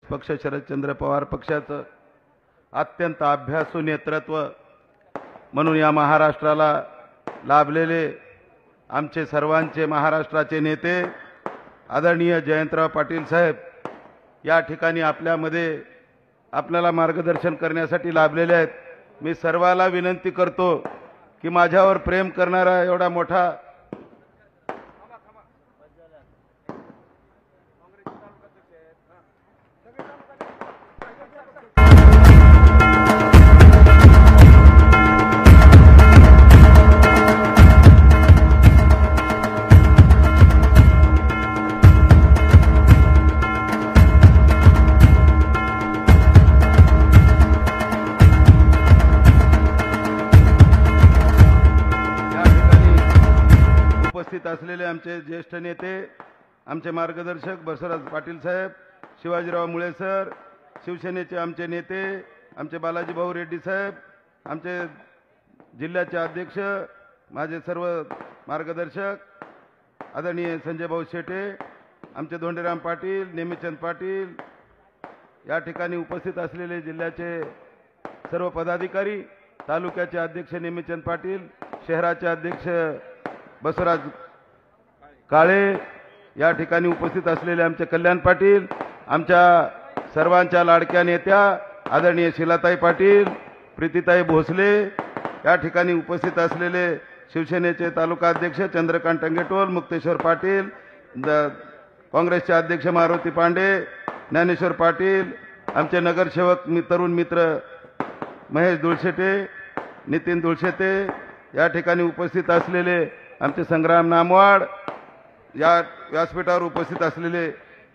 पक्ष शरदचंद्र पवार पक्षाचं अत्यंत अभ्यासू नेतृत्व म्हणून या महाराष्ट्राला लाभलेले आमचे सर्वांचे महाराष्ट्राचे नेते आदरणीय जयंतराव पाटील साहेब या ठिकाणी आपल्याला मार्गदर्शन करण्यासाठी लाभलेले आहेत। मी सर्वाला विनंती करतो की माझ्यावर प्रेम करणारा एवढा मोठा उपस्थित असलेले आमचे ज्येष्ठ नेते आमचे मार्गदर्शक बसवराज पाटील साहेब, शिवाजीराव मुळे सर, शिवसेनेचे आमचे नेते आमचे बालाजी भाऊ रेड्डी साहेब, आमचे जिल्ह्याचे अध्यक्ष, माझे सर्व मार्गदर्शक आदरणीय संजय भाऊ शेटे, आमचे धोंडेराम पाटील, नेमीचंद पाटील, या ठिकाणी उपस्थित असलेले जिल्ह्याचे सर्व पदाधिकारी, तालुक्याचे अध्यक्ष नेमीचंद पाटील, शहराचे अध्यक्ष बसवराज काळे, या ठिकाणी उपस्थित असलेले आमचे कल्याण पाटील, आमच्या सर्वांच्या लाडक्या नेत्या आदरणीय शिलाताई पाटील, प्रीतीताई भोसले, या ठिकाणी उपस्थित असलेले शिवसेनेचे तालुका अध्यक्ष चंद्रकांत टंगेटोल, मुक्तेश्वर पाटील, काँग्रेसचे अध्यक्ष मारुती पांडे, ज्ञानेश्वर पाटील, आमचे नगरसेवक तरुण मित्र महेश दुळशेटे, नितीन दुळशेटे, या ठिकाणी उपस्थित असलेले आमचे संग्राम नामवाड, या व्यासपीठावर उपस्थित असलेले,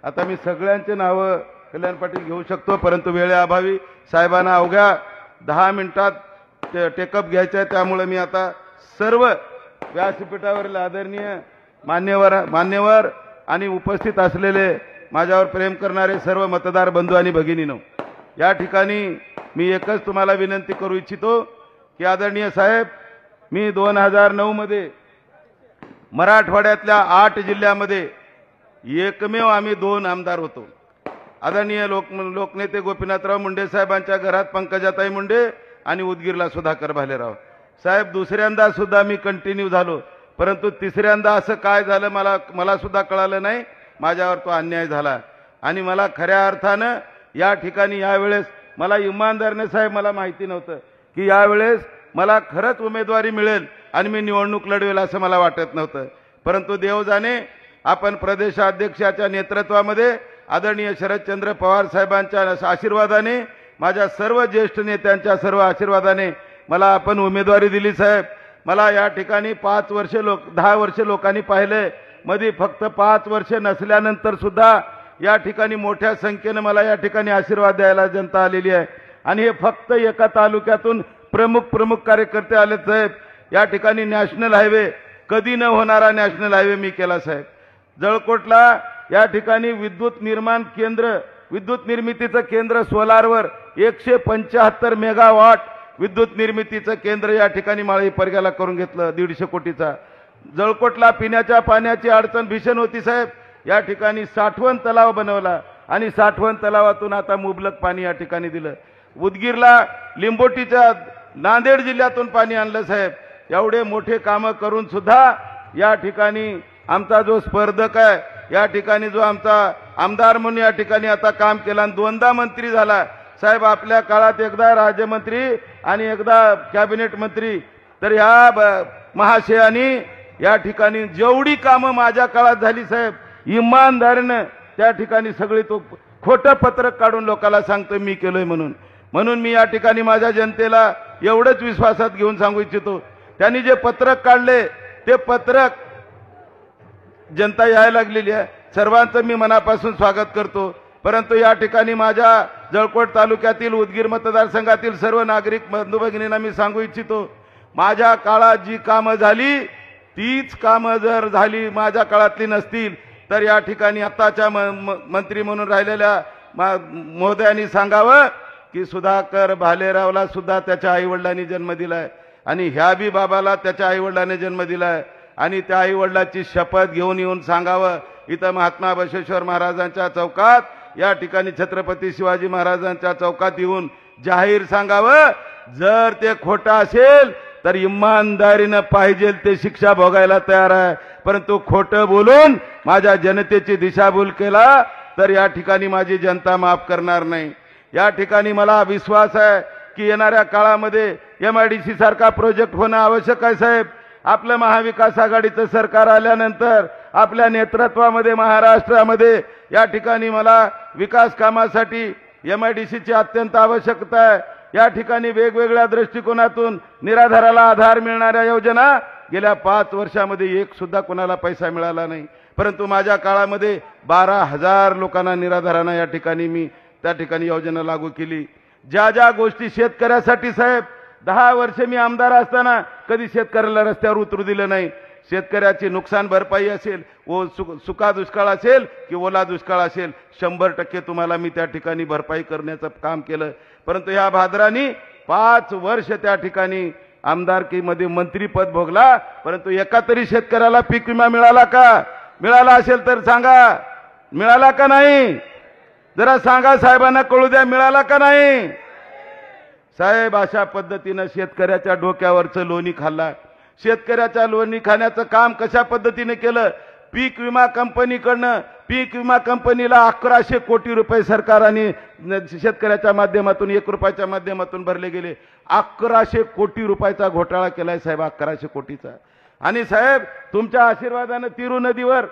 आता मी सगळ्यांचे नावं कल्याण पाटील घेऊ शकतो परंतु वेळेअभावी साहेबांना अवघ्या 10 मिनिटात टेकअप घ्यायचं आहे, त्यामुळे मी आता सर्व व्यासपीठावरील आदरणीय मान्यवर आणि उपस्थित असलेले माझ्यावर प्रेम करणारे सर्व मतदार बंधू आणि भगिनींनो, या ठिकाणी मी एकच तुम्हाला विनंती करू इच्छितो की आदरणीय साहेब, मी 2009 मध्ये मराठवाड्यातल्या 8 जिल्ह्यामध्ये एकमेव आम्ही 2 आमदार होतो। आदरणीय लोकनेते गोपीनाथराव मुंडे साहेबांच्या घरात पंकजाताई मुंडे आणि उदगीरला सुधाकर भालेराव साहेब, दुसऱ्यांदा सुद्धा मी कंटिन्यू झालो, परंतु तिसऱ्यांदा असं काय झालं मला सुद्धा कळालं नाही। माझ्यावर तो अन्याय झाला आणि मला खऱ्या अर्थानं या ठिकाणी यावेळेस मला इमानदारने साहेब मला माहिती नव्हतं की यावेळेस मला खरंच उमेदवारी मिळेल आणि मी निवडणूक लढवेल असं मला वाटत नव्हतं, परंतु देव जाणे आपण प्रदेशाध्यक्षाच्या नेतृत्वामध्ये आदरणीय शरदचंद्र पवार साहेबांच्या आशीर्वादाने, माझ्या सर्व ज्येष्ठ नेत्यांच्या सर्व आशीर्वादाने मला आपण उमेदवारी दिली साहेब। मला या ठिकाणी 10 वर्ष लोकांनी पाहिले, मध्ये फक्त 5 वर्ष नसल्यानंतर सुद्धा या ठिकाणी मोठ्या संख्येने मला या ठिकाणी आशीर्वाद द्यायला जनता आलेली आहे आणि हे फक्त एका तालुक्यातून प्रमुख कार्यकर्ते आले साहेब। या ठिकाणी नॅशनल हायवे, कधी न होणारा नॅशनल हायवे मी केला साहेब। जळकोटला या ठिकाणी विद्युत निर्मितीचं केंद्र सोलारवर 175 मेगावॉट विद्युत निर्मितीचं केंद्र या ठिकाणी माळी परग्याला करून घेतलं 150 कोटीचा। जळकोटला पिण्याच्या पाण्याची अडचण भीषण होती साहेब, या ठिकाणी साठवण तलाव बनवला आणि साठवण तलावातून आता मुबलक पाणी या ठिकाणी दिलं। उदगीरला लिंबोटीच्या नांदेड जिल्ह्यातून पाणी आणलं साहेब। एवढे मोठे कामं करून सुद्धा या ठिकाणी आमचा जो स्पर्धक आहे, या ठिकाणी जो आमचा आमदार म्हणून या ठिकाणी आता काम केलं आणि 2दा मंत्री झाला साहेब। आपल्या काळात एकदा राज्यमंत्री आणि एकदा कॅबिनेट मंत्री, तर ह्या महाशयांनी या ठिकाणी जेवढी कामं माझ्या काळात झाली साहेब, इमानदारीनं त्या ठिकाणी सगळी तो खोटं पत्रक काढून लोकांना सांगतो मी केलोय म्हणून मी या ठिकाणी माझ्या जनतेला एवढंच विश्वासात घेऊन सांगू इच्छितो, त्यांनी जे पत्रक काढले ते पत्रक जनता यायला लागलेली आहे। सर्वांचं मी मनापासून स्वागत करतो, परंतु या ठिकाणी माझ्या जळकोट तालुक्यातील उदगीर मतदारसंघातील सर्व नागरिक बंधू भगिनींना मी सांगू इच्छितो, माझ्या काळात जी कामं झाली तीच कामं जर झाली माझ्या काळातली नसतील तर या ठिकाणी आताच्या मंत्री म्हणून राहिलेल्या महोदयांनी सांगावं की सुधाकर भालेरावला सुद्धा त्याच्या आईवडिलांनी जन्म दिलाय आणि ह्या बी बाबाला त्याच्या आईवडिलांनी जन्म दिलाय आणि त्या आईवडिलाची शपथ घेऊन येऊन सांगावं इथं महात्मा बसवेश्वर महाराजांच्या चौकात या ठिकाणी छत्रपती शिवाजी महाराजांच्या चौकात येऊन जाहीर सांगावं, जर ते खोटं असेल तर इमानदारीनं पाहिजे ते शिक्षा भोगायला तयार आहे, परंतु खोटं बोलून माझ्या जनतेची दिशाभूल केला तर या ठिकाणी माझी जनता माफ करणार नाही। या ठिकाणी मला विश्वास आहे की येणाऱ्या काळामध्ये MIDC सारखा प्रोजेक्ट होणं आवश्यक आहे साहेब। आपलं महाविकास आघाडीचं सरकार आल्यानंतर आपल्या नेतृत्वामध्ये महाराष्ट्रामध्ये या ठिकाणी मला विकास कामासाठी MIDCची अत्यंत आवश्यकता आहे। या ठिकाणी वेगवेगळ्या दृष्टिकोनातून निराधाराला आधार मिळणाऱ्या योजना गेल्या 5 वर्षामध्ये एक सुद्धा कोणाला पैसा मिळाला नाही, परंतु माझ्या काळामध्ये 12,000 लोकांना निराधारांना या ठिकाणी मी त्या ठिकाणी योजना लागू केली। ज्या ज्या गोष्टी शेतकऱ्यासाठी साहेब 10 वर्ष मी आमदार असताना कधी शेतकऱ्याला रस्त्यावर उतरू दिलं नाही। शेतकऱ्याची नुकसान भरपाई असेल, सुका दुष्काळ असेल की ओला दुष्काळ असेल, 100% तुम्हाला मी त्या ठिकाणी भरपाई करण्याचं काम केलं। परंतु ह्या भाद्रानी 5 वर्ष त्या ठिकाणी आमदारकीमध्ये मंत्रीपद भोगला, परंतु एका तरी शेतकऱ्याला पीक विमा मिळाला का? मिळाला असेल तर सांगा, मिळाला का नाही? जरा सांगा साहेबांना, कळू द्या, मिळाला का नाही? साहेब अशा पद्धतीने शेतकऱ्याच्या डोक्यावरचं लोणी खाल्ला। शेतकऱ्याच्या लोणी खाण्याचं काम कशा पद्धतीने केलं? पीक विमा कंपनीकडनं पीक विमा कंपनीला 1100 कोटी रुपये सरकारने शेतकऱ्याच्या माध्यमातून 1 रुपयाच्या माध्यमातून भरले गेले। 1100 कोटी रुपयाचा घोटाळा केलाय साहेब, 1100 कोटीचा। आणि साहेब तुमच्या आशीर्वादाने तिरू नदीवर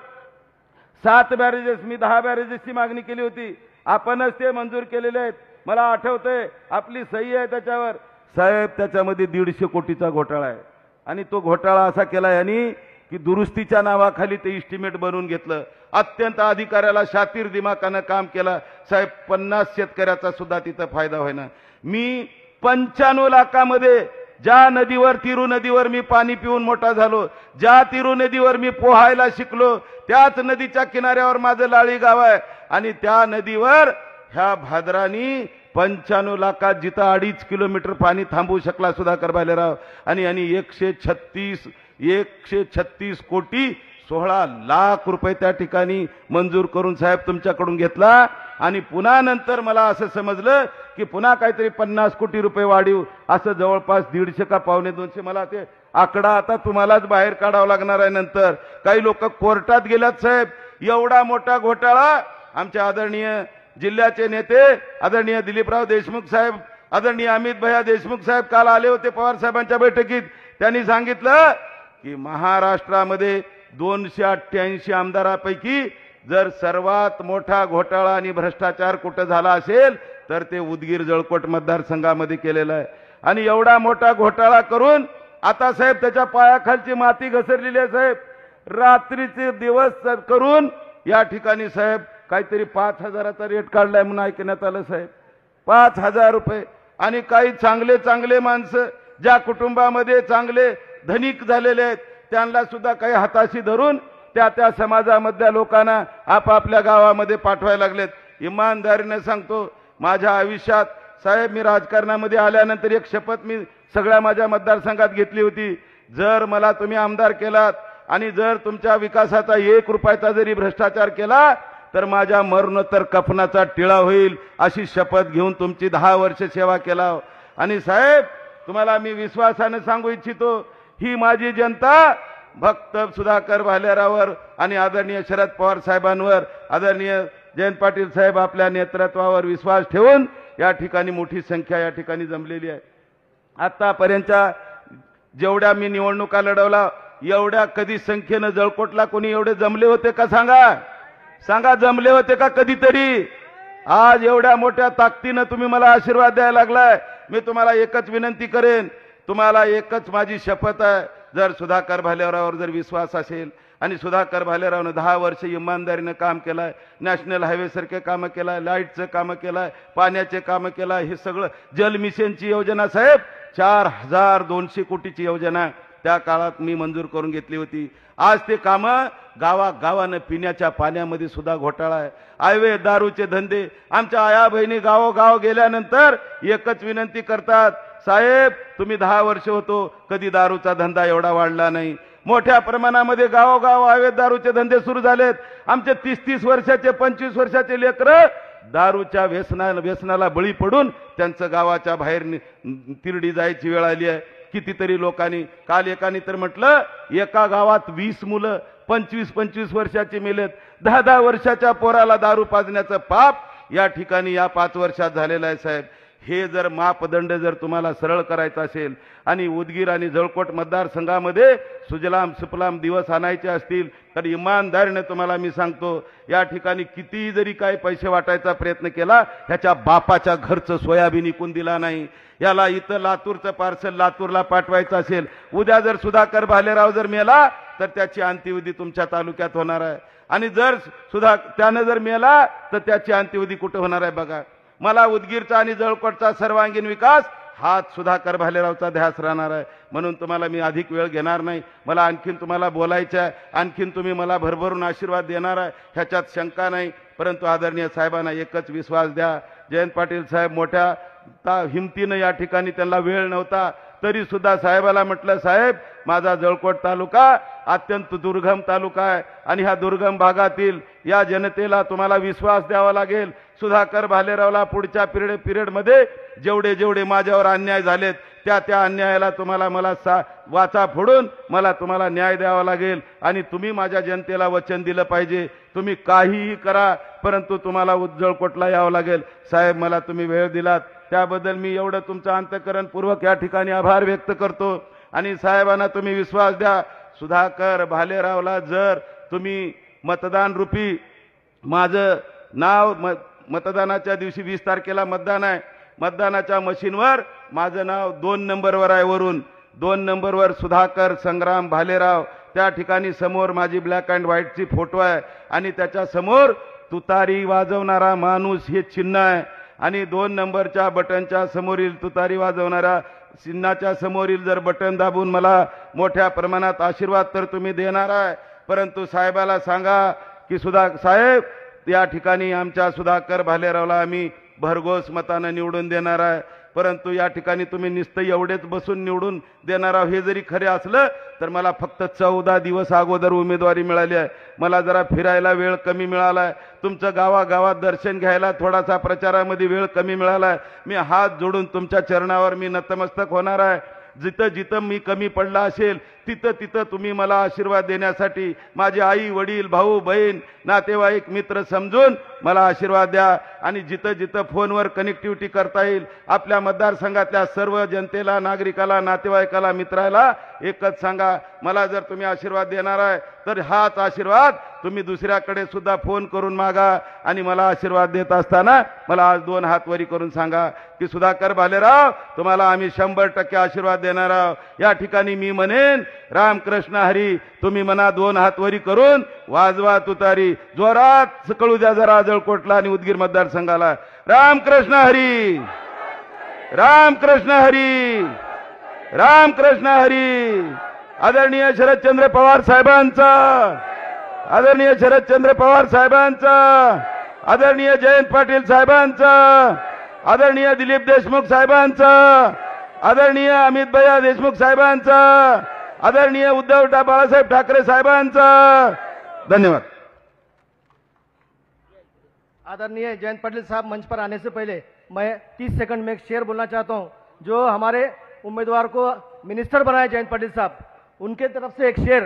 7 बॅरेजेस, मी 10 बॅरेजेसची मागणी केली होती, आपणच ते मंजूर केलेले आहेत। मला आठवतंय आपली सही आहे त्याच्यावर साहेब, त्याच्यामध्ये 150 कोटीचा घोटाळा आहे। आणि तो घोटाळा असा केला यांनी की दुरुस्तीच्या नावाखाली ते इस्टिमेट बनवून घेतलं। अत्यंत अधिकाऱ्याला शातीर दिमागानं काम केलं साहेब। 50 शेतकऱ्याचा सुद्धा तिथं फायदा होईना। मी 95 लाखामध्ये ज्या नदीवर, तिरू नदीवर मी पाणी पिऊन मोठा झालो, ज्या तिरू नदीवर मी पोहायला शिकलो, त्याच नदीच्या किनाऱ्यावर माझं लाळी गाव आहे। आणि त्या नदीवर ह्या भाद्रानी 95 लाखात जिथं 2.5 किलोमीटर पाणी थांबवू शकला सुधाकर भालेराव, आणि 136 कोटी 16 लाख रुपये त्या ठिकाणी मंजूर करून साहेब तुमच्याकडून घेतला। आणि पुन्हा नंतर मला असं समजलं की पुन्हा काहीतरी 50 कोटी रुपये वाढीव, असं जवळपास 150 का 1.25 मला ते आकडा आता तुम्हालाच बाहेर काढावा लागणार आहे। नंतर काही लोक कोर्टात गेल्यात साहेब। एवढा मोठा घोटाळा आमचे आदरणीय जिल्ह्याचे नेते आदरणीय दिलीपराव देशमुख साहेब, आदरणीय अमित भैया देशमुख साहेब काल आले होते पवार साहेबांच्या बैठकीत। त्यांनी सांगितलं की महाराष्ट्रामध्ये 288 आमदारांपैकी जर सर्वात मोठा घोटाळा आणि भ्रष्टाचार कुठं झाला असेल तर ते उदगीर जळकोट मतदारसंघामध्ये केलेला आहे। आणि एवढा मोठा घोटाळा करून आता साहेब त्याच्या पायाखालची माती घसरलेली आहे साहेब। रात्रीचे दिवस करून या ठिकाणी साहेब काहीतरी 5,000चा रेट काढलाय म्हणून ऐकण्यात आलं साहेब, 5,000 रुपये। आणि काही चांगले चांगले माणसं ज्या कुटुंबामध्ये चांगले धनिक झालेले आहेत त्यांना सुद्धा काही हाताशी धरून त्या समाजामधल्या लोकांना आपापल्या गावामध्ये पाठवायला लागलेत। इमानदारीने सांगतो, माझ्या आयुष्यात साहेब मी राजकारणामध्ये आल्यानंतर एक शपथ मी सगळ्या माझ्या मतदारसंघात घेतली होती, जर मला तुम्ही आमदार केलात आणि जर तुमच्या विकासाचा 1 रुपयाचा जरी भ्रष्टाचार केला तर माझ्या मरणोत्तर कफनाचा टिळा होईल, अशी शपथ घेऊन तुमची 10 वर्ष सेवा केला। आणि साहेब तुम्हाला मी विश्वासाने सांगू इच्छितो, ही माझी जनता भक्त सुधाकर भालेरावर आणि आदरणीय शरद पवार साहेबांवर, आदरणीय जयंत पाटील साहेब आपल्या नेतृत्वावर विश्वास ठेवून या ठिकाणी मोठी संख्या या ठिकाणी जमलेली आहे। आतापर्यंतच्या जेवढ्या मी निवडणुका लढवला एवढ्या कधी संख्येने जळकोटला कोणी एवढे जमले होते का? सांगा जमले होते का कधीतरी? आज एवढ्या मोठ्या ताकदीने तुम्ही मला आशीर्वाद द्यायला लागलाय। मी तुम्हाला एकच विनंती करेन, तुम्हाला एकच माझी शपथ आहे, जर सुधाकर भालेरावावर जर विश्वास असेल आणि सुधाकर भालेरावने 10 वर्ष इमानदारीने काम केलंय, नॅशनल हायवे सारखे कामं केलाय, लाईटचं कामं केलाय, पाण्याचे कामं केलाय, हे सगळं जल मिशनची योजना साहेब 4,200 कोटीची योजना त्या काळात मी मंजूर करून घेतली होती। आज ते कामं गावागावाने पिण्याच्या पाण्यामध्ये सुद्धा घोटाळा आहे। हायवे दारूचे धंदे, आमच्या आया बहिणी गावोगाव गेल्यानंतर एकच विनंती करतात, साहेब तुम्ही 10 वर्ष होतो कधी दारूचा धंदा एवढा वाढला नाही। मोठ्या प्रमाणामध्ये गावोगाव अवैध दारूचे धंदे सुरू झालेत। आमचे 30-30 वर्षाचे 25 वर्षाचे लेकरं दारूच्या व्यसनाला बळी पडून त्यांचं गावाच्या बाहेर तिरडी जायची वेळ आली आहे। कितीतरी लोकांनी, काल एकाने तर म्हटलं एका गावात 20 मुलं 25-25 वर्षाची मेलेत। 10-10 वर्षाच्या पोराला दारू पाजण्याचं पाप या ठिकाणी या 5 वर्षात झालेलं आहे साहेब। हे जर मापदंड जर तुम्हाला सरळ करायचा असेल आणि उदगीर आणि जळकोट मतदारसंघामध्ये सुजलाम सुफलाम दिवस आणायचे असतील तर इमानदारीने तुम्हाला मी सांगतो, या ठिकाणी किती जरी काही पैसे वाटायचा प्रयत्न केला, ह्याच्या बापाच्या घरचं सोयाबीन इकून दिला नाही। याला इथं लातूरचं पार्सल लातूरला पाठवायचं असेल, उद्या जर सुधाकर भालेराव जर मेला तर त्याची अंत्यविधी तुमच्या तालुक्यात होणार आहे, आणि जर त्यानं जर मेला तर त्याची अंत्यविधी कुठे होणार आहे बघा। मला उदगीरचा आणि जळकोटचा सर्वांगीण विकास हाच सुधाकर भालेरावचा ध्यास राहणार आहे। म्हणून तुम्हाला मी अधिक वेळ घेणार नाही, मला आणखीन तुम्हाला बोलायचं आहे, आणखीन तुम्ही मला भरभरून आशीर्वाद देणार आहे ह्याच्यात शंका नाही। परंतु आदरणीय साहेबांना एकच विश्वास द्या, जयंत पाटील साहेब मोठ्या हिमतीनं या ठिकाणी त्यांना वेळ नव्हता तरी सुद्धा साहेबाला म्हटलं, साहेब माझा जळकोट तालुका अत्यंत दुर्गम तालुका आहे आणि ह्या दुर्गम भागातील या जनतेला तुम्हाला विश्वास द्यावा लागेल। सुधाकर भालेरावला पुढच्या पिरियडमध्ये जेवढे माझ्यावर अन्याय झालेत त्या अन्यायाला तुम्हाला मला वाचा फोडून मला तुम्हाला न्याय द्यावा लागेल, आणि तुम्ही माझ्या जनतेला वचन दिलं पाहिजे, तुम्ही काहीही करा परंतु तुम्हाला जळकोटला यावं लागेल। साहेब मला तुम्ही वेळ दिलात त्याबद्दल मी एवढं तुमचं अंतःकरणपूर्वक या ठिकाणी आभार व्यक्त करतो। आणि साहेबांना तुम्ही विश्वास द्या, सुधाकर भालेरावला जर तुम्ही मतदान रूपी माझं नाव मतदानाच्या दिवशी 20 तारखेला मतदान आहे, मतदानाच्या मशीनवर माझं नाव 2 नंबरवर आहे, वरून 2 नंबरवर सुधाकर संग्राम भालेराव, त्या ठिकाणी समोर माझी ब्लॅक अँड व्हाईटची फोटो आहे आणि त्याच्या समोर तुतारी वाजवणारा माणूस हे चिन्ह आहे, आणि 2 नंबरच्या बटनच्या समोरील तुतारी वाजवणारा चिन्हाच्या समोरील जर बटन दाबून मला मोठ्या प्रमाणात आशीर्वाद तर तुम्ही देणार आहे। परंतु साहेबाला सांगा की साहेब या ठिकाणी आमच्या सुधाकर भालेरावला आम्ही भरघोस मताने निवडून देणार आहे, परंतु या ठिकाणी तुम्ही नुसतं एवढेच बसून निवडून देणार आहोत हे जरी खरे असलं तर मला फक्त 14 दिवस अगोदर उमेदवारी मिळाली आहे। मला जरा फिरायला वेळ कमी मिळाला आहे, तुमचं गावागावात दर्शन घ्यायला थोडासा प्रचारामध्ये वेळ कमी मिळाला आहे। मी हात जोडून तुमच्या चरणावर मी नतमस्तक होणार आहे। जिथं जिथं मी कमी पडला असेल तिथं तिथं तुम्ही मला आशीर्वाद देण्यासाठी माझे आई वडील भाऊ बहीण नातेवाईक मित्र समजून मला आशीर्वाद द्या, आणि जिथं जिथं फोनवर कनेक्टिव्हिटी करता येईल आपल्या मतदारसंघातल्या सर्व जनतेला नागरिकाला नातेवाईकाला मित्राला एकच सांगा, मला जर तुम्ही आशीर्वाद देणार आहे तर हाच आशीर्वाद तुम्ही दुसऱ्याकडे सुद्धा फोन करून मागा, आणि मला आशीर्वाद देत असताना मला आज 2 हात वरी करून सांगा की सुधाकर भालेराव तुम्हाला आम्ही 100% आशीर्वाद देणार आहोत। या ठिकाणी मी म्हणेन रामकृष्ण हरी, तुम्ही मना 2 हात वरी करून वाजवा तुतारी, जोरात कळू द्या जरा जळकोटला आणि उदगीर मतदारसंघाला, रामकृष्ण हरी, रामकृष्ण हरी, रामकृष्ण हरी। आदरणीय शरदचंद्र पवार साहेबांचा, आदरणीय शरदचंद्र पवार साहेबांचा, आदरणीय जयंत पाटील साहेबांचा, आदरणीय दिलीप देशमुख साहेबांचा, आदरणीय अमित भैया देशमुख साहेबांचा, आदरणीय उद्धव बाळासाहेब ठाकरे साहेबांचा। धन्यवाद। आदरणीय जयंत पाटिल साहब, मंच पर आने से पहले मैं 30 सेकंड में एक शेर बोलना चाहता हूं। जो हमारे उम्मीदवार को मिनिस्टर बनाए जयंत पाटिल साहब, उनके तरफ से एक शेर,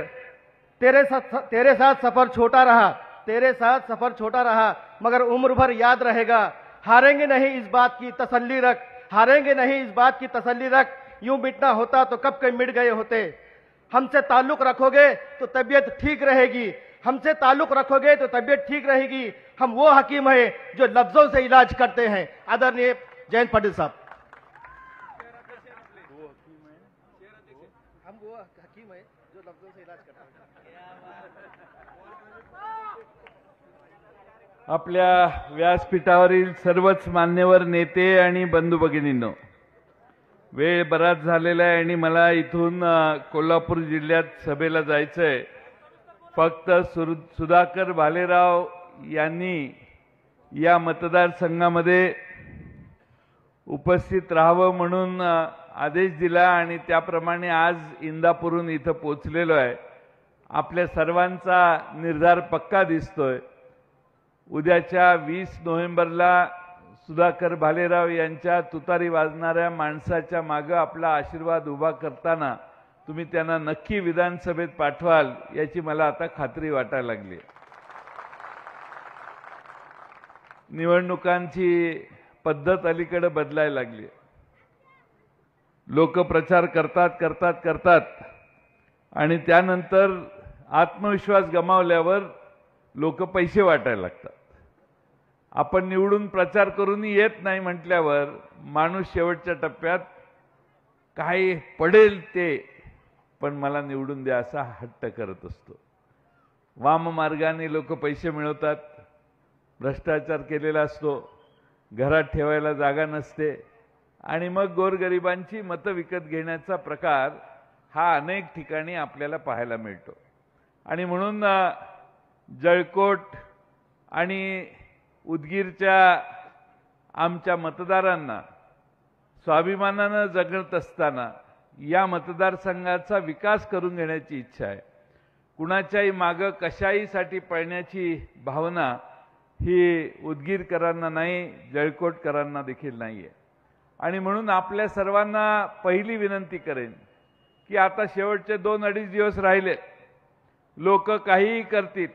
तेरे साथ सफर छोटा रहा, तेरे साथ सफर छोटा रहा मगर उम्र भर याद रहेगा, हारेंगे नहीं इस बात की तसल्ली रख, हारेंगे नहीं इस बात की तसल्ली रख, यूं मिटना होता तो कब के मिट गए होते। हमसे ताल्लुक रखोगे तो तबीयत ठीक रहेगी, हमसे ताल्लुक रखोगे तो तबीयत ठीक रहेगी। हम वो हकीम हैं जो लफ्जों से इलाज करते हैं। आदरणीय जयंत पाटिल साहब। हम वो हकीम हैं जो लफ्जों से इलाज करते हैं। आपल्या व्यासपीठावरील सर्वच मान्यवर नेते आणि बंधू भगिनींनो, वेळ बराच झालेला आहे आणि मला इथून कोल्हापूर जिल्ह्यात सभेला जायचंय। फक्त सुधाकर भालेराव यांनी या मतदारसंघामध्ये उपस्थित राहावं म्हणून आदेश दिला आणि त्याप्रमाणे आज इंदापूरहून इथं पोहोचलेलो आहे। आपल्या सर्वांचा निर्धार पक्का दिसतोय। उद्याच्या 20 नोव्हेंबरला सुधाकर भालेराव यांच्या तुतारी वाजणाऱ्या माणसाच्या मागे आपला आशीर्वाद उभा करताना तुम्ही त्यांना नक्की विधानसभेत पाठवाल याची मला आता खात्री वाटायला लागली. निवडणुकांची पद्धत अलीकडे बदलायला लागली. लोक प्रचार करतात आणि त्यानंतर आत्मविश्वास गमावल्यावर लोक पैसे वाटायला लागतात. आपण निवडून प्रचार करूनही येत नाही म्हटल्यावर माणूस शेवटच्या टप्प्यात काय पडेल ते पण मला निवडून द्या असा हट्ट करत असतो. वाम मार्गाने लोक पैसे मिळवतात, भ्रष्टाचार केलेला असतो, घरात ठेवायला जागा नसते आणि मग गोरगरिबांची मतं विकत घेण्याचा प्रकार हा अनेक ठिकाणी आपल्याला पाहायला मिळतो. आणि म्हणून जळकोट आणि उदगीरच्या आमच्या मतदारांना स्वाभिमानानं जगत असताना या मतदारसंघाचा विकास करून घेण्याची इच्छा आहे. कुणाच्याही मागं कशाहीसाठी पळण्याची भावना ही उदगीरकरांना नाही, जळकोटकरांना देखील नाही आहे. आणि म्हणून आपल्या सर्वांना पहिली विनंती करेन की आता शेवटचे 2-2.5 दिवस राहिले. लोक काहीही करतील,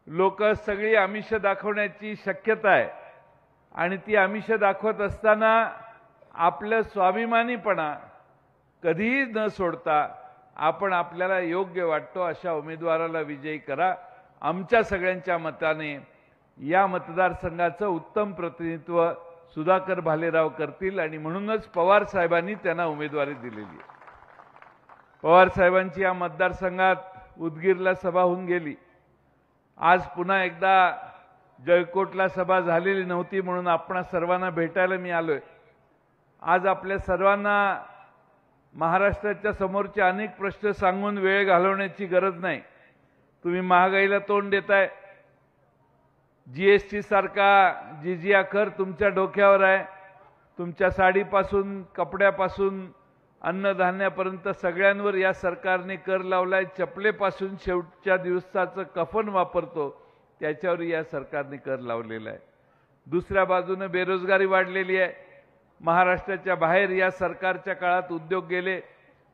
लोक सगळी आमिष दाखवण्याची शक्यता आहे आणि ती आमिष दाखवत असताना आपलं स्वाभिमानीपणा कधीही न सोडता आपण आपल्याला योग्य वाटतो अशा उमेदवाराला विजयी करा. आमच्या सगळ्यांच्या मताने या मतदारसंघाचं उत्तम प्रतिनिधित्व सुधाकर भालेराव करतील आणि म्हणूनच पवार साहेबांनी त्यांना उमेदवारी दिलेली आहे. पवार साहेबांची या मतदारसंघात उदगीरला सभा होऊन गेली. आज पुन्हा एकदा जळकोटला सभा झालेली नव्हती म्हणून आपणा सर्वांना भेटायला मी आलोय. आज आपल्या सर्वांना महाराष्ट्राच्या समोरचे अनेक प्रश्न सांगून वेळ घालवण्याची गरज नाही. तुम्ही महागाईला तोंड देताय, जीएसटी सारखा जिजिया कर तुमच्या डोक्यावर आहे. तुमच्या साडीपासून कपड्यापासून अन्नधान्यापर्यंत सगळ्यांवर या सरकारने कर लावलाय. चपलेपासून शेवटच्या दिवसाचं कफन वापरतो त्याच्यावर या सरकारने कर लावलेला आहे. दुसऱ्या बाजूने बेरोजगारी वाढलेली आहे. महाराष्ट्राच्या बाहेर या सरकारच्या काळात उद्योग गेले,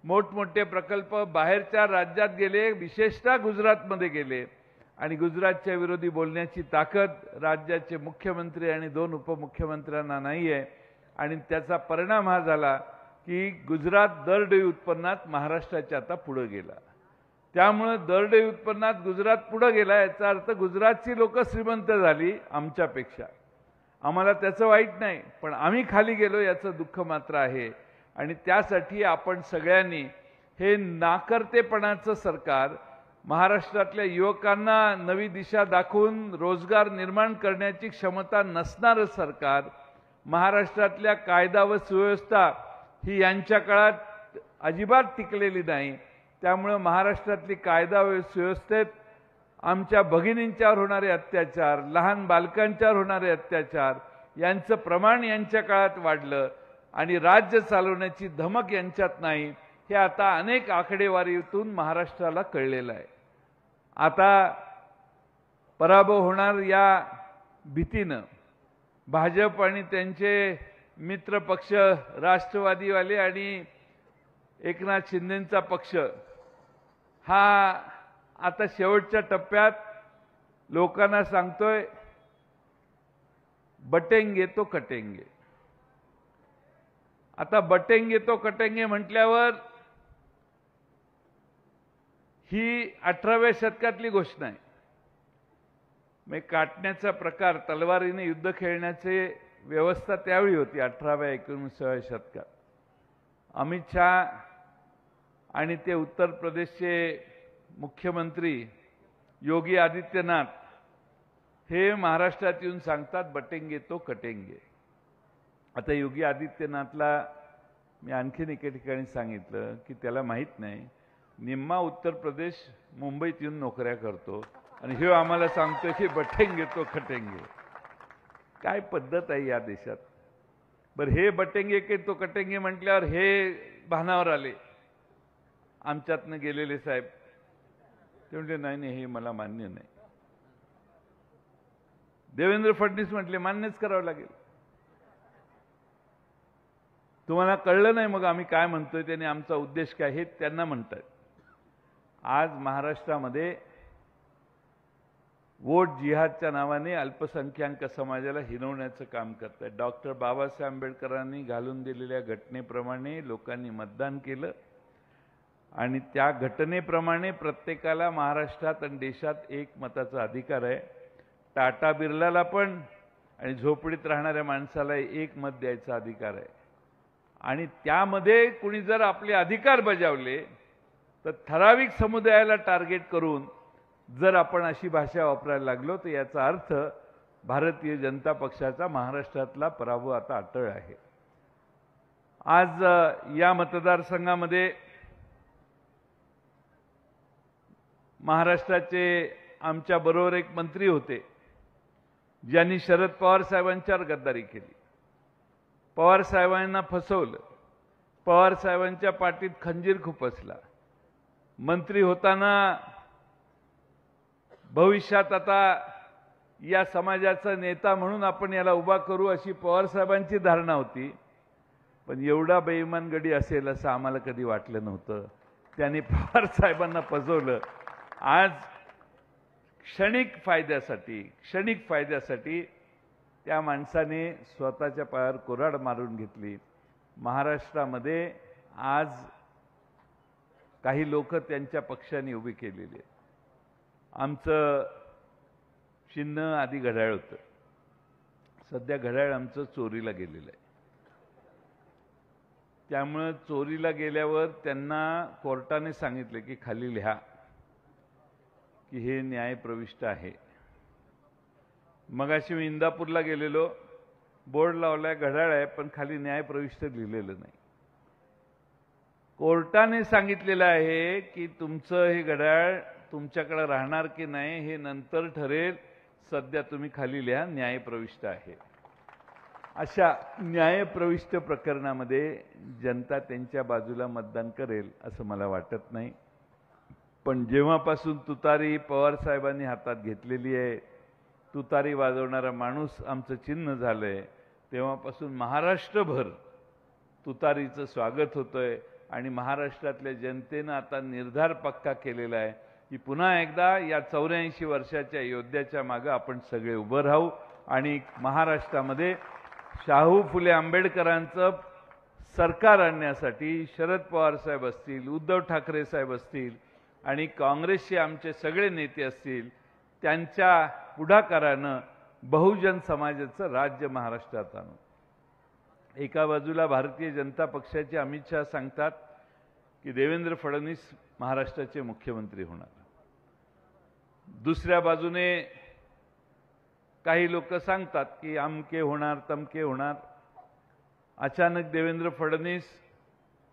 मोठमोठे प्रकल्प बाहेरच्या राज्यात गेले, विशेषतः गुजरातमध्ये गेले आणि गुजरातच्या विरोधी बोलण्याची ताकद राज्याचे मुख्यमंत्री आणि 2 उपमुख्यमंत्र्यांना नाही आहे. आणि त्याचा परिणाम हा झाला की गुजरात दरडोई उत्पन्नात महाराष्ट्राच्या आता पुढे गेला. त्यामुळे दरडोई उत्पन्नात गुजरात पुढे गेला याचा अर्थ गुजरातची लोक श्रीमंत झाली आमच्यापेक्षा. आम्हाला त्याचं वाईट नाही, पण आम्ही खाली गेलो याचं दुःख मात्र आहे. आणि त्यासाठी आपण सगळ्यांनी हे नाकर्तेपणाचं सरकार, महाराष्ट्रातल्या युवकांना नवी दिशा दाखवून रोजगार निर्माण करण्याची क्षमता नसणारं सरकार, महाराष्ट्रातल्या कायदा व सुव्यवस्था ही यांच्या काळात अजिबात टिकलेली नाही. त्यामुळे महाराष्ट्रातली कायदा व सुव्यवस्थेत आमच्या भगिनींच्यावर होणारे अत्याचार, लहान बालकांच्यावर होणारे अत्याचार यांचं प्रमाण यांच्या काळात वाढलं आणि राज्य चालवण्याची धमक यांच्यात नाही हे आता अनेक आकडेवारीतून महाराष्ट्राला कळलेलं आहे. आता पराभव होणार या भीतीनं भाजप आणि त्यांचे मित्र पक्ष राष्ट्रवादीवाले आणि एकनाथ शिंदेंचा पक्ष हा आता शेवटच्या टप्प्यात लोकांना सांगतोय बटेंगे तो कटेंगे. आता बटेंगे तो कटेंगे म्हटल्यावर ही 18व्या शतकातली घोषणा आहे. मग काटण्याचा प्रकार, तलवारीने युद्ध खेळण्याची व्यवस्था त्यावेळी होती 18व्या-19व्या शतकात. अमित शहा आणि ते उत्तर प्रदेशचे मुख्यमंत्री योगी आदित्यनाथ हे महाराष्ट्रात येऊन सांगतात बटेंगे तो कटेंगे. आता योगी आदित्यनाथला मी आणखीन एके ठिकाणी सांगितलं की त्याला माहीत नाही, निम्मा उत्तर प्रदेश मुंबईत येऊन नोकऱ्या करतो आणि हे आम्हाला सांगतोय की बटेंगे तो कटेंगे. काय पद्धत आहे या देशात. बरं, हे बटेंगे के तो कटेंगे म्हटल्यावर हे भानावर आले आमच्यातनं गेलेले साहेब. ते म्हणजे नाही नाही, हे मला मान्य नाही. देवेंद्र फडणवीस म्हटले मान्यच करावं लागेल. तुम्हाला कळलं नाही मग आम्ही काय म्हणतोय, त्याने आमचा उद्देश काय हे त्यांना म्हणतात. आज महाराष्ट्रामध्ये वोट जिहादच्या नावाने अल्पसंख्याक समाजाला हिणवण्याचं काम करतात. डॉक्टर बाबासाहेब आंबेडकरांनी घालून दिलेल्या घटनेप्रमाणे लोकांनी मतदान केलं आणि त्या घटनेप्रमाणे प्रत्येकाला महाराष्ट्रात आणि देशात एक मताचा अधिकार आहे. टाटा बिर्लाला पण आणि झोपडीत राहणाऱ्या माणसाला एक मत द्यायचा अधिकार आहे. आणि त्यामध्ये कुणी जर आपले अधिकार बजावले तर ठराविक समुदायाला टार्गेट करून जर आपण अशी भाषा वापरायला लागलो तर याचा अर्थ भारतीय जनता पक्षाचा महाराष्ट्रातला पराभव आता अटळ आहे. आज या मतदारसंघामध्ये महाराष्ट्राचे आमच्या बरोबर एक मंत्री होते ज्यांनी शरद पवार साहेबांच्यावर गद्दारी केली, पवार साहेबांना फसवलं, पवार साहेबांच्या पाठीत खंजीर खुपसला. मंत्री होताना भविष्यात आता या समाजाचा नेता म्हणून आपण याला उभा करू अशी पवार साहेबांची धारणा होती. पण एवढा बेईमान गडी असेल असं आम्हाला कधी वाटलं नव्हतं. त्यांनी पवार साहेबांना फसवलं. आज क्षणिक फायद्यासाठी त्या माणसाने स्वतःच्या पायावर कुऱ्हाड मारून घेतली. महाराष्ट्रामध्ये आज काही लोक त्यांच्या पक्षाने उभी केलेली आहेत. आमचं चिन्ह आधी घड्याळ होतं, सध्या घड्याळ आमचं चोरीला गेलेलं आहे. त्यामुळे चोरीला गेल्यावर त्यांना कोर्टाने सांगितले की खाली लिहा की हे न्यायप्रविष्ट आहे. मगाशी मी इंदापूरला गेलेलो, बोर्ड लावलाय घड्याळ आहे पण खाली न्यायप्रविष्ट लिहिलेलं नाही. कोर्टाने सांगितलेलं आहे की तुमचं हे घड्याळ तुमच्याकडे राहणार की नाही हे नंतर ठरेल, सध्या तुम्ही खाली लिहा न्यायप्रविष्ट आहे. अशा न्यायप्रविष्ट प्रकरणामध्ये जनता त्यांच्या बाजूला मतदान करेल असं मला वाटत नाही. पण जेव्हापासून तुतारी पवार साहेबांनी हातात घेतलेली आहे, तुतारी वाजवणारा माणूस आमचं चिन्ह झालंय, तेव्हापासून महाराष्ट्रभर तुतारीचं स्वागत होतंय. आणि महाराष्ट्रातल्या जनतेनं आता निर्धार पक्का केलेला आहे की पुन्हा एकदा या 84 वर्षाच्या योद्ध्याच्या मागे आपण सगळे उभं राहू आणि महाराष्ट्रामध्ये शाहू फुले आंबेडकरांचं सरकार आणण्यासाठी शरद पवार साहेब असतील, उद्धव ठाकरे साहेब असतील आणि काँग्रेसचे आमचे सगळे नेते असतील, त्यांच्या पुढाकारानं बहुजन समाजाचं राज्य महाराष्ट्रात आणू. एका बाजूला भारतीय जनता पक्षाचे अमित शहा सांगतात की देवेंद्र फडणवीस महाराष्ट्राचे मुख्यमंत्री होणार. दुसऱ्या बाजूने काही लोक सांगतात की अमके होणार तमके होणार. अचानक देवेंद्र फडणवीस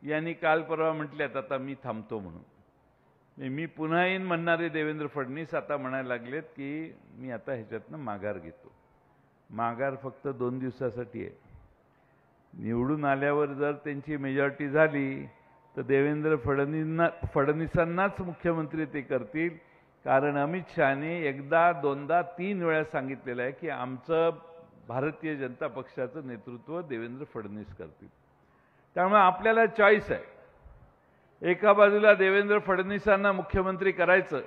यांनी काल परवा म्हटल्यात आता मी थांबतो म्हणून. मी पुन्हा येईन म्हणणारे देवेंद्र फडणवीस आता म्हणायला लागलेत की मी आता ह्याच्यातनं माघार घेतो. माघार फक्त 2 दिवसासाठी आहे. निवडून आल्यावर जर त्यांची मेजॉरिटी झाली तर देवेंद्र फडणवीसांनाच मुख्यमंत्री ते करतील. कारण अमित शहाने एकदा दोनदा 3 वेळा सांगितलेलं आहे की आमचं भारतीय जनता पक्षाचं नेतृत्व देवेंद्र फडणवीस करतील. त्यामुळे आपल्याला चॉईस आहे. एका बाजूला देवेंद्र फडणवीसांना मुख्यमंत्री करायचं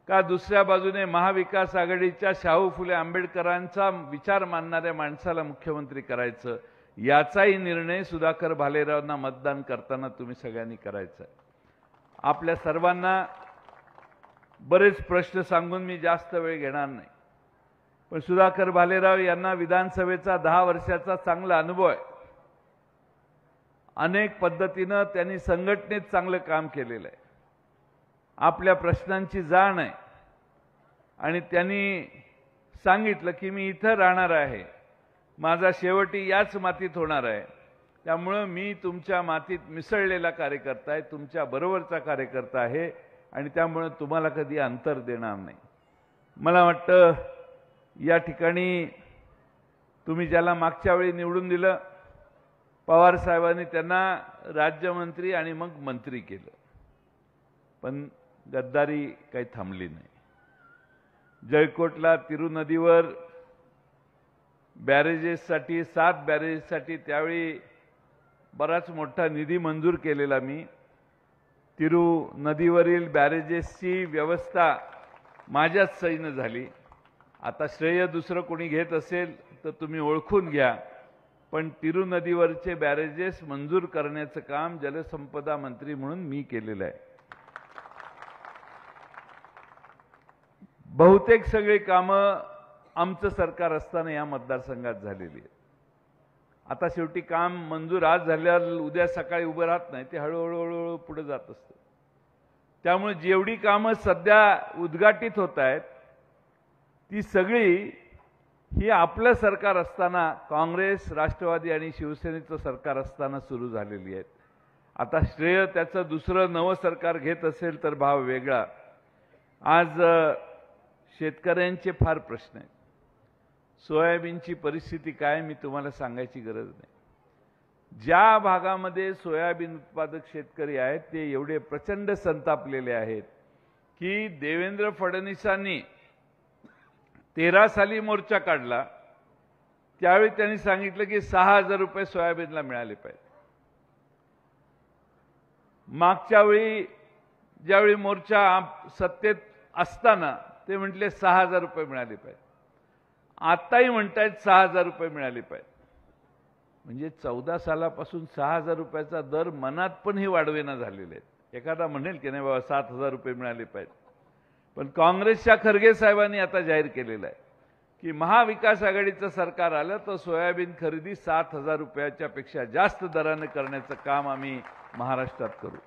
का दुसऱ्या बाजूने महाविकास आघाडीच्या शाहू फुले आंबेडकरांचा विचार मानणाऱ्या माणसाला मुख्यमंत्री करायचं, याचाही निर्णय सुधाकर भालेरावांना मतदान करताना तुम्ही सगळ्यांनी करायचा आहे. आपल्या सर्वांना बरेच प्रश्न सांगून मी जास्त वेळ घेणार नाही, पण सुधाकर भालेराव यांना विधानसभेचा 10 वर्षाचा चांगला अनुभव आहे. अनेक पद्धतीनं त्यांनी संघटनेत चांगलं काम केलेलं आहे. आपल्या प्रश्नांची जाण आहे आणि त्यांनी सांगितलं की मी इथं राहणार आहे, माझा शेवटी याच मातीत होणार आहे. त्यामुळं मी तुमच्या मातीत मिसळलेला कार्यकर्ता आहे, तुमच्या बरोबरचा कार्यकर्ता आहे आणि त्यामुळं तुम्हाला कधी अंतर देणार नाही. मला वाटतं या ठिकाणी तुम्ही ज्याला मागच्या वेळी निवडून दिलं, पवार साहेबांनी त्यांना राज्यमंत्री आणि मग मंत्री केलं, पण गद्दारी काही थांबली नाही. जयकोटला तिरू नदीवर बॅरेजेससाठी 7 बॅरेजेससाठी त्यावेळी बराच मोठा निधी मंजूर केलेला मी. तिरू नदीवरील बॅरेजेसची व्यवस्था माझ्याच सहीनं झाली. आता श्रेय दुसरं कोणी घेत असेल तर तुम्ही ओळखून घ्या, पण तिरू नदीवरचे बॅरेजेस मंजूर करण्याचं काम जलसंपदा मंत्री म्हणून मी केलेलं आहे. बहुतेक सगळी कामं आमचं सरकार असताना या मतदारसंघात झालेली आहेत. आता शेवटी काम मंजूर आज झाल्यावर उद्या सकाळी उभं राहत नाही, ते हळूहळू पुढे जात असतं. त्यामुळे जेवढी कामं सध्या उद्घाटित होत आहेत ती सगळी ही आपलं सरकार असताना, काँग्रेस, राष्ट्रवादी आणि शिवसेनेचं सरकार असताना सुरू झालेली आहेत. आता श्रेय त्याचं दुसरं नवं सरकार घेत असेल तर भाव वेगळा. आज शेतकऱ्यांचे फार प्रश्न आहेत. सोयाबीनची परिस्थिती काय मी तुम्हाला सांगायची गरज नाही. ज्या भागामध्ये सोयाबीन उत्पादक शेतकरी आहेत ते एवढे प्रचंड संतापलेले आहेत की देवेंद्र फडणवीसांनी 13 साली मोर्चा काढला त्यावेळी त्यांनी सांगितलं की 6,000 रुपये सोयाबीनला मिळाले पाहिजे. मागच्या वेळी ज्यावेळी मोर्चा सत्तेत असताना ते म्हटले 6,000 रुपये मिळाले पाहिजे. आताही म्हणतायत 6,000 रुपये मिळाले पाहिजे. म्हणजे 14 सालापासून 6,000 रुपयाचा दर मनात पण ही वाढवेना झालेले आहेत. एखादा म्हणेल की नाही बाबा 7,000 रुपये मिळाले पाहिजे, पण काँग्रेसच्या खरगे साहेबांनी आता जाहीर केलेलं आहे की महाविकास आघाडीचं सरकार आलं तर सोयाबीन खरेदी 7,000 रुपयाच्या पेक्षा जास्त दराने करण्याचं काम आम्ही महाराष्ट्रात करू.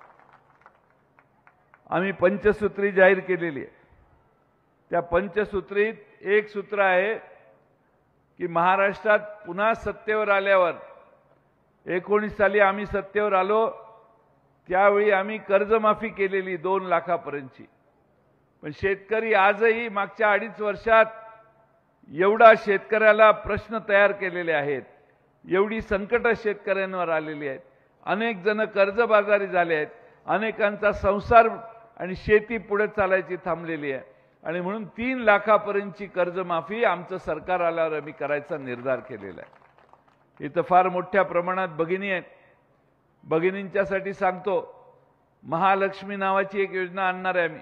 आम्ही पंचसूत्री जाहीर केलेली आहे. त्या पंचसूत्रीत एक सूत्र आहे की महाराष्ट्रात पुन्हा सत्तेवर आल्यावर 19 साली आम्ही सत्तेवर आलो त्यावेळी आम्ही कर्जमाफी केलेली 2 लाखापर्यंतची. पण शेतकरी आजही मागच्या 2.5 वर्षात एवढा शेतकऱ्याला प्रश्न तयार केलेले आहेत, एवढी संकट शेतकऱ्यांवर आलेली आहेत. अनेक जण कर्जबाजारी झाले आहेत, अनेकांचा संसार आणि शेती पुढे चालायची थांबलेली आहे. आणि म्हणून 3 लाखापर्यंतची कर्जमाफी आमचं सरकार आल्यावर आम्ही करायचा निर्धार केलेला आहे. इथं फार मोठ्या प्रमाणात भगिनी आहेत. भगिनींच्यासाठी सांगतो, महालक्ष्मी नावाची एक योजना आणणार आहे आम्ही.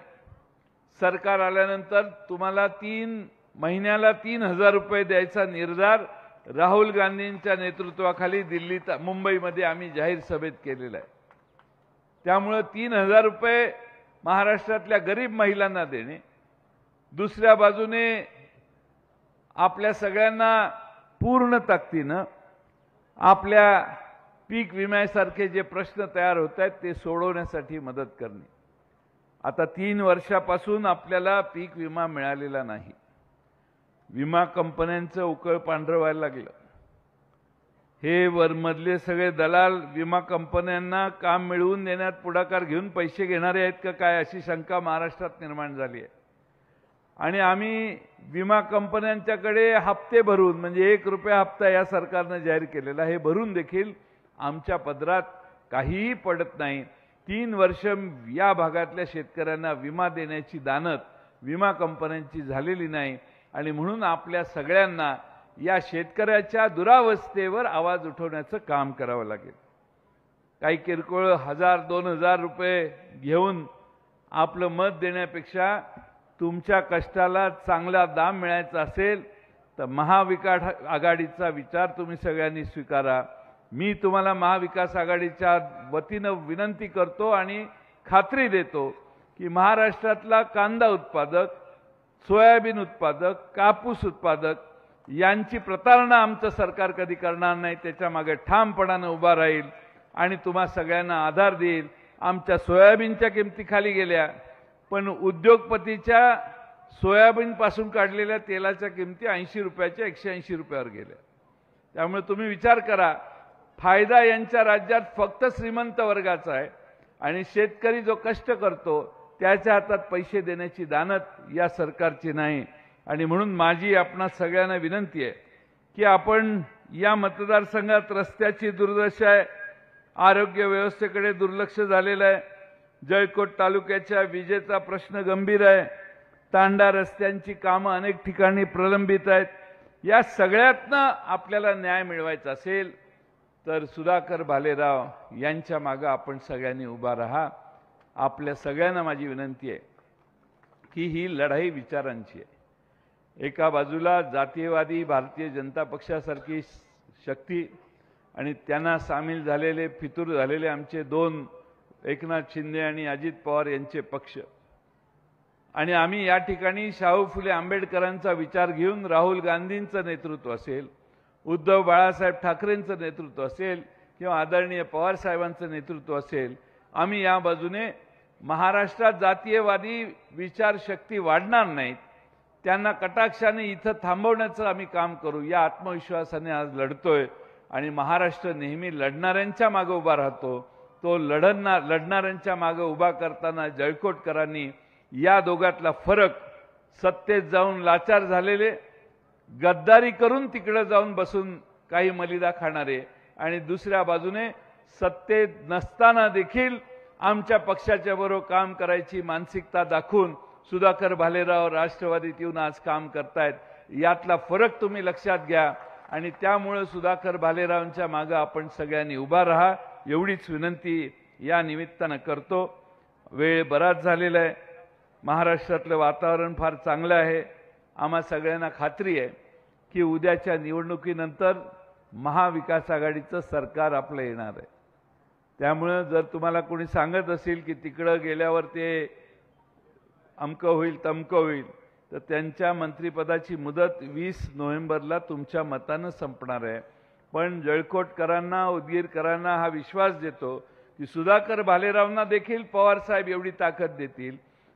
सरकार आल्यानंतर तुम्हाला 3 महिन्याला 3,000 रुपये द्यायचा निर्धार राहुल गांधींच्या नेतृत्वाखाली दिल्लीत, मुंबईमध्ये आम्ही जाहीर सभेत केलेला आहे. त्यामुळे 3,000 रुपये महाराष्ट्रातल्या गरीब महिलांना देणे, दुसऱ्या बाजूने आपल्या सगळ्यांना पूर्ण ताकदीनं आपल्या पीक विम्यासारखे जे प्रश्न तयार होत आहेत ते सोडवण्यासाठी मदत करणे. आता 3 वर्षापासून आपल्याला पीक विमा मिळालेला नाही. विमा कंपन्यांचं उकळ पांढरं व्हायला लागलं. हे वरमधले सगळे दलाल विमा कंपन्यांना काम मिळवून देण्यात पुढाकार घेऊन पैसे घेणारे आहेत का काय अशी शंका महाराष्ट्रात निर्माण झाली आहे. आणि आम्ही विमा कंपन्यांच्याकडे हप्ते भरून, म्हणजे 1 रुपया हप्ता या सरकारनं जाहीर केलेला, हे भरून देखील आमच्या पदरात काहीही पडत नाही. 3 वर्ष या भागातल्या शेतकऱ्यांना विमा देण्याची दानत विमा कंपन्यांची झालेली नाही. आणि म्हणून आपल्या सगळ्यांना या शेतकऱ्याच्या दुरावस्थेवर आवाज उठवण्याचं काम करावं लागेल. काही किरकोळ 1,000-2,000 रुपये घेऊन आपलं मत देण्यापेक्षा तुमच्या कष्टाला चांगला दाम मिळायचा असेल तर महाविकास आघाडीचा विचार तुम्ही सगळ्यांनी स्वीकारा. मी तुम्हाला महाविकास आघाडीच्या वतीनं विनंती करतो आणि खात्री देतो की महाराष्ट्रातला कांदा उत्पादक, सोयाबीन उत्पादक, कापूस उत्पादक यांची प्रतारणा आमचं सरकार कधी करणार नाही. त्याच्या मागे ठामपणानं उभा राहील आणि तुम्हा सगळ्यांना आधार देईल. आमच्या सोयाबीनच्या किमती खाली गेल्या, पण उद्योगपतीच्या सोयाबीनपासून काढलेल्या तेलाच्या किमती 80 रुपयाच्या 180 रुपयावर गेल्या. त्यामुळे तुम्ही विचार करा, फायदा यांच्या राज्यात फक्त श्रीमंत वर्गाचा आहे आणि शेतकरी जो कष्ट करतो त्याच्या हातात पैसे देण्याची दानत या सरकारची नाही. आणि म्हणून माझी आपणा सगळ्यांना विनंती आहे की आपण या मतदारसंघात रस्त्याची दुर्दशा आहे, आरोग्य व्यवस्थेकडे दुर्लक्ष झालेलं आहे, जळकोट तालुक्याच्या विजेचा प्रश्न गंभीर आहे, तांडा रस्त्यांची कामं अनेक ठिकाणी प्रलंबित आहेत, या सगळ्यातनं आपल्याला न्याय मिळवायचा असेल तर सुधाकर भालेराव यांच्या मागे आपण सगळ्यांनी उभा राहा. आपल्या सगळ्यांना माझी विनंती आहे की ही लढाई विचारांची आहे. एका बाजूला जातीयवादी भारतीय जनता पक्षासारखी शक्ती आणि त्यांना सामील झालेले फितूर झालेले आमचे दोन एकनाथ शिंदे आणि अजित पवार यांचे पक्ष, आणि आम्ही या ठिकाणी शाहू फुले आंबेडकरांचा विचार घेऊन राहुल गांधींचं नेतृत्व असेल, उद्धव बाळासाहेब ठाकरेंचं नेतृत्व असेल किंवा आदरणीय पवार साहेबांचं नेतृत्व असेल, आम्ही या बाजूने महाराष्ट्रात जातीयवादी विचारशक्ती वाढणार नाहीत, त्यांना कटाक्षाने इथं थांबवण्याचं आम्ही काम करू या आत्मविश्वासाने आज लढतोय. आणि महाराष्ट्र नेहमी लढणाऱ्यांच्या मागे उभा राहतो. तो लढणाऱ्यांच्या मागे उभा करताना जळकोटकरांनी या दोघातला फरक, सत्तेत जाऊन लाचार झालेले, गद्दारी करून तिकडे जाऊन बसून काही मलिदा खाणारे, आणि दुसऱ्या बाजूने सत्तेत नसताना देखील आमच्या पक्षाच्या बरोबर काम करायची मानसिकता दाखवून सुधाकर भालेराव राष्ट्रवादीत येऊन आज काम करतायत. यातला फरक तुम्ही लक्षात घ्या आणि त्यामुळे सुधाकर भालेरावांच्या मागे आपण सगळ्यांनी उभा राहा एवढीच विनंती या निमित्तानं करतो. वेळ बराच झालेला आहे. महाराष्ट्रातलं वातावरण फार चांगलं आहे. आम्हा सगळ्यांना खात्री आहे की उद्याच्या निवडणुकीनंतर महाविकास आघाडीचं सरकार आपलं येणार आहे. त्यामुळे जर तुम्हाला कोणी सांगत असेल की तिकडं गेल्यावर ते अमकं होईल तमकं होईल, तर त्यांच्या मंत्रिपदाची मुदत 20 नोव्हेंबरला तुमच्या मतानं संपणार आहे. पण जळकोटकरांना, उदगीरकरांना हा विश्वास देतो की सुधाकर भालेरावांना देखील पवारसाहेब एवढी ताकद देतील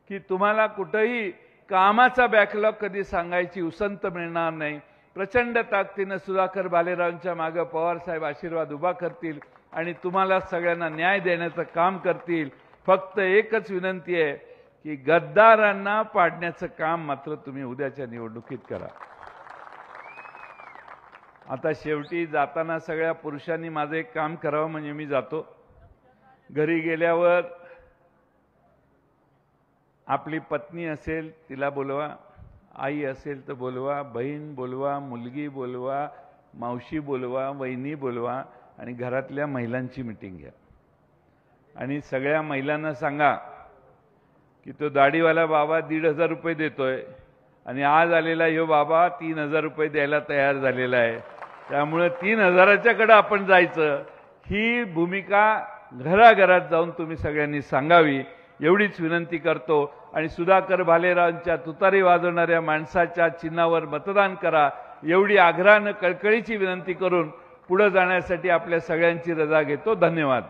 की तुम्हाला कुठेही कामाचा बॅकलॉग कधी सांगायची उसंत मिळणार नाही. प्रचंड ताकदीनं सुधाकर भालेरावांच्या मागे पवारसाहेब आशीर्वाद उभा करतील आणि तुम्हाला सगळ्यांना न्याय देण्याचं काम करतील. फक्त एकच विनंती आहे की गद्दारांना पाडण्याचं काम मात्र तुम्ही उद्याच्या निवडणुकीत करा. आता शेवटी जाताना सगळ्या पुरुषांनी माझं एक काम करावं, म्हणजे मी जातो. घरी गेल्यावर आपली पत्नी असेल तिला बोलवा, आई असेल तर बोलवा, बहीण बोलवा, मुलगी बोलवा, मावशी बोलवा, वहिनी बोलवा आणि घरातल्या महिलांची मीटिंग घ्या आणि सगळ्या महिलांना सांगा की तो दाढीवाला बाबा 1,500 रुपये देतोय आणि आज आलेला ह्यो बाबा 3,000 रुपये द्यायला तयार झालेला आहे. त्यामुळे 3,000च्याकडे आपण जायचं. ही भूमिका घराघरात जाऊन तुम्ही सगळ्यांनी सांगावी एवढीच विनंती करतो. आणि सुधाकर भालेरावांच्या तुतारी वाजवणाऱ्या माणसाच्या चिन्हावर मतदान करा एवढी आग्रहानं कळकळीची विनंती करून पुढे जाण्यासाठी आपल्या सगळ्यांची रजा घेतो. धन्यवाद.